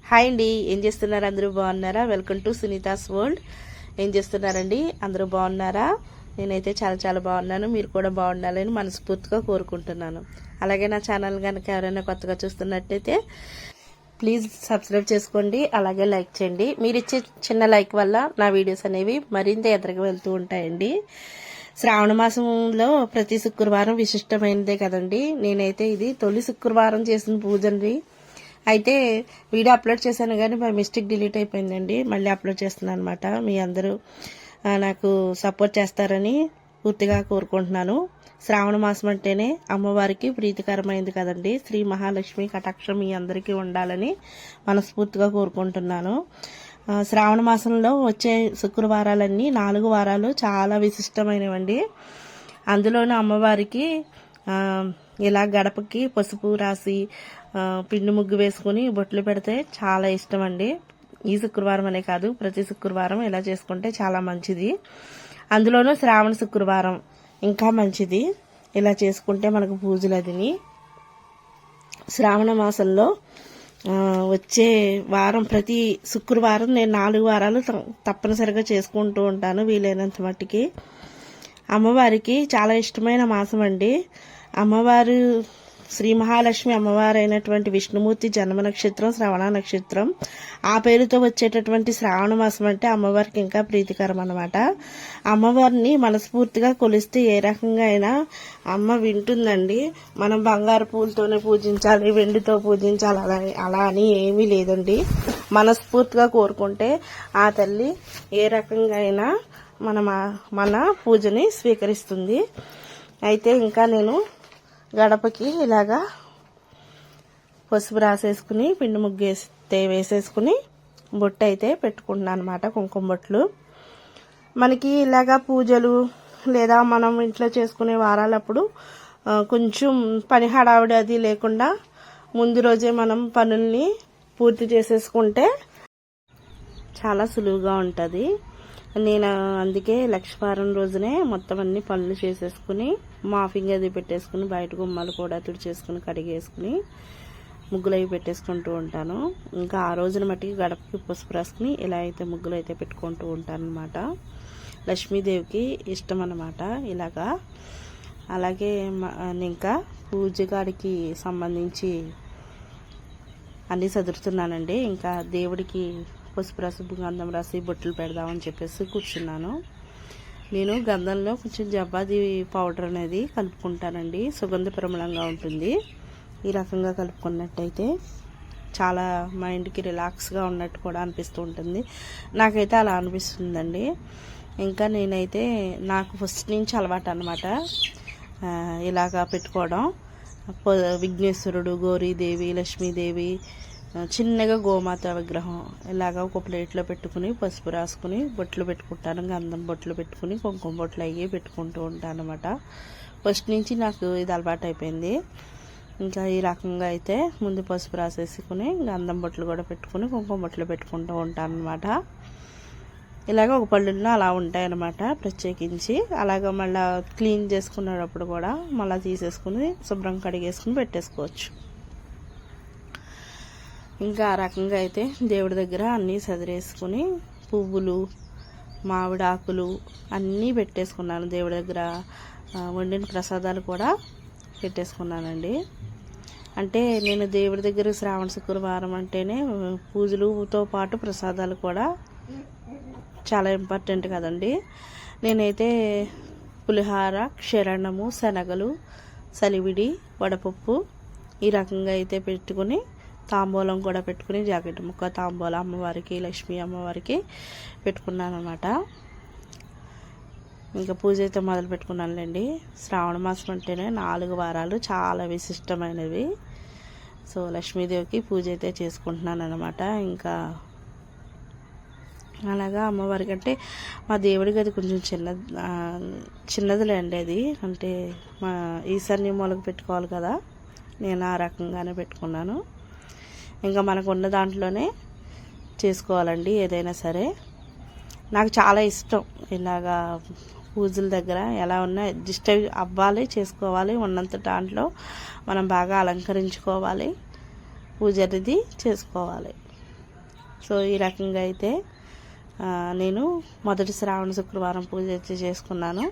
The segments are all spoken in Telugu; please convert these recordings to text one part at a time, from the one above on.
హాయ్ అండి, ఏం చేస్తున్నారు? అందరూ బాగున్నారా? Welcome to Sunita's world. ఏం చేస్తున్నారండి? అందరూ బాగున్నారా? నేనైతే చాలా చాలా బాగున్నాను. మీరు కూడా బాగుండాలని మనస్ఫూర్తిగా కోరుకుంటున్నాను. అలాగే నా ఛానల్ కనుక ఎవరైనా కొత్తగా చూస్తున్నట్టయితే ప్లీజ్ సబ్స్క్రైబ్ చేసుకోండి, అలాగే లైక్ చేయండి. మీరు ఇచ్చే చిన్న లైక్ వల్ల నా వీడియోస్ అనేవి మరింత ఎదురుగా వెళ్తూ ఉంటాయండి. శ్రావణ మాసంలో ప్రతి శుక్రవారం విశిష్టమైనదే కదండి. నేనైతే ఇది తొలి శుక్రవారం చేసిన పూజండి. అయితే వీడియో అప్లోడ్ చేశాను కానీ బై మిస్టేక్ డిలీట్ అయిపోయిందండి. మళ్ళీ అప్లోడ్ చేస్తున్నాను అనమాట. మీ అందరూ నాకు సపోర్ట్ చేస్తారని పూర్తిగా కోరుకుంటున్నాను. శ్రావణ మాసం అంటేనే అమ్మవారికి ప్రీతికరమైంది కదండి. శ్రీ మహాలక్ష్మి కటాక్షం మీ అందరికీ ఉండాలని మనస్ఫూర్తిగా కోరుకుంటున్నాను. శ్రావణ మాసంలో వచ్చే శుక్రవారాలన్నీ 4 వారాలు చాలా విశిష్టమైనవండి. అందులోనూ అమ్మవారికి ఇలా గడపకి పసుపు రాసి పిండి ముగ్గు వేసుకుని బొట్లు పెడితే చాలా ఇష్టం అండి. ఈ శుక్రవారం అనే కాదు, ప్రతి శుక్రవారం ఇలా చేసుకుంటే చాలా మంచిది. అందులోనూ శ్రావణ శుక్రవారం ఇంకా మంచిది. ఇలా చేసుకుంటే మనకు పూజలు అదిని. శ్రావణ మాసంలో వచ్చే వారం ప్రతి శుక్రవారం నేను 4 వారాలు తప్పనిసరిగా చేసుకుంటూ ఉంటాను వీలైనంత మట్టికి. అమ్మవారికి చాలా ఇష్టమైన మాసం అండి. అమ్మవారు శ్రీ మహాలక్ష్మి అమ్మవారు అయినటువంటి విష్ణుమూర్తి జన్మ నక్షత్రం శ్రవణ నక్షత్రం. ఆ పేరుతో వచ్చేటటువంటి శ్రావణ మాసం అంటే అమ్మవారికి ఇంకా ప్రీతికరం అన్నమాట. అమ్మవారిని మనస్ఫూర్తిగా కొలిస్తే ఏ రకంగా అయినా అమ్మ వింటుందండి. మనం బంగారు పూలతోనే పూజించాలి, వెండితో పూజించాలి అలా అని ఏమీ లేదండి. మనస్ఫూర్తిగా కోరుకుంటే ఆ తల్లి ఏ రకంగా అయినా మన పూజని స్వీకరిస్తుంది. అయితే ఇంకా నేను గడపకి ఇలాగా పసుపు రాసేసుకుని పిండి ముగ్గు వేసేసుకుని బొట్టు అయితే పెట్టుకుంటున్నాను అనమాట. కుంకుమ బొట్లు మనకి ఇలాగా పూజలు లేదా మనం ఇంట్లో చేసుకునే వారాలప్పుడు కొంచెం పని హడావిడి అది లేకుండా ముందు రోజే మనం పనుల్ని పూర్తి చేసేసుకుంటే చాలా సులువుగా ఉంటుంది. నేను అందుకే లక్షవారం రోజునే మొత్తం అన్ని పనులు చేసేసుకుని మాఫింగ్ అది పెట్టేసుకుని బయట గుమ్మాలు కూడా తుడిచేసుకుని కడిగేసుకుని ముగ్గులు అవి పెట్టేసుకుంటూ ఉంటాను. ఇంకా ఆ రోజున మట్టికి గడపకి పసుపు రాసుకుని ఇలా అయితే ముగ్గులు అయితే పెట్టుకుంటూ ఉంటాను అనమాట. లక్ష్మీదేవికి ఇష్టం అన్నమాట ఇలాగా. అలాగే ఇంకా పూజగాడికి సంబంధించి అన్నీ చదువుతున్నానండి. ఇంకా దేవుడికి పసుపు రాసి గంధం రాసి బొట్లు పెడదామని చెప్పేసి కూర్చున్నాను. నేను గంధంలో కొంచెం జవ్వాది పౌడర్ అనేది కలుపుకుంటానండి. సుగంధ పరిమళంగా ఉంటుంది. ఈ రకంగా కలుపుకున్నట్టయితే చాలా మైండ్కి రిలాక్స్గా ఉన్నట్టు కూడా అనిపిస్తూ ఉంటుంది. నాకైతే అలా అనిపిస్తుందండి. ఇంకా నేనైతే నాకు ఫస్ట్ నుంచి అలవాటు అనమాట ఇలాగా పెట్టుకోవడం. విఘ్నేశ్వరుడు, గౌరీదేవి, లక్ష్మీదేవి, చిన్నగా గోమాత విగ్రహం ఇలాగా ఒక ప్లేట్లో పెట్టుకుని పసుపు రాసుకుని బొట్లు పెట్టుకుంటాను. గంధం బొట్లు పెట్టుకుని కుంకుమ బొట్లు అయ్యి పెట్టుకుంటూ ఉంటాను అనమాట. ఫస్ట్ నుంచి నాకు ఇది అలవాటు అయిపోయింది. ఇంకా ఈ రకంగా అయితే ముందు పసుపు రాసేసుకుని గంధం బొట్లు కూడా పెట్టుకుని కుంకుమ బొట్లు పెట్టుకుంటూ ఉంటాను అనమాట. ఇలాగ ఒక పళ్ళుల్లో అలా ఉంటాయన్నమాట ప్రత్యేకించి. అలాగ మళ్ళీ క్లీన్ చేసుకునేటప్పుడు కూడా మళ్ళీ తీసేసుకుని శుభ్రం కడిగేసుకుని పెట్టేసుకోవచ్చు. ఇంకా ఆ రకంగా అయితే దేవుడి దగ్గర అన్నీ సదిరేసుకుని పువ్వులు, మామిడి ఆకులు అన్నీ పెట్టేసుకున్నాను. దేవుడి దగ్గర వండిన ప్రసాదాలు కూడా పెట్టేసుకున్నానండి. అంటే నేను దేవుడి దగ్గర శ్రావణ శుక్రవారం అంటేనే పూజలతో పాటు ప్రసాదాలు కూడా చాలా ఇంపార్టెంట్ కదండి. నేనైతే పులిహార, క్షీరాన్నము, శనగలు, సలివిడి, వడపప్పు ఈ రకంగా అయితే పెట్టుకుని తాంబూలం కూడా పెట్టుకుని జాకెట్ ముక్క తాంబూలం అమ్మవారికి, లక్ష్మీ అమ్మవారికి పెట్టుకున్నాను అనమాట. ఇంకా పూజ అయితే మొదలు పెట్టుకున్నానులేండి. శ్రావణ మాసం అంటేనే 4 వారాలు చాలా విశిష్టమైనవి. సో లక్ష్మీదేవికి పూజ అయితే చేసుకుంటున్నాను అనమాట. ఇంకా అలాగా అమ్మవారికి అంటే మా దేవుడికి అది కొంచెం చిన్నదిలేండి. అది అంటే మా ఈశాన్య మూలకు పెట్టుకోవాలి కదా, నేను ఆ రకంగానే పెట్టుకున్నాను. ఇంకా మనకు ఉన్న దాంట్లోనే చేసుకోవాలండి ఏదైనా సరే. నాకు చాలా ఇష్టం ఇలాగా పూజల దగ్గర ఎలా ఉన్నా అడ్జస్ట్ అవ్వాలి, చేసుకోవాలి. ఉన్నంత దాంట్లో మనం బాగా అలంకరించుకోవాలి, పూజ అనేది చేసుకోవాలి. సో ఈ రకంగా అయితే నేను మొదటి శ్రావణ శుక్రవారం పూజ అయితే చేసుకున్నాను.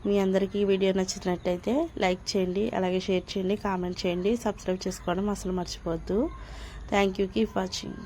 మీ అందరికీ ఈ వీడియో నచ్చినట్టయితే లైక్ చేయండి, అలాగే షేర్ చేయండి, కామెంట్ చేయండి, సబ్స్క్రైబ్ చేసుకోవడం అసలు మర్చిపోవద్దు. Thank you. Keep watching.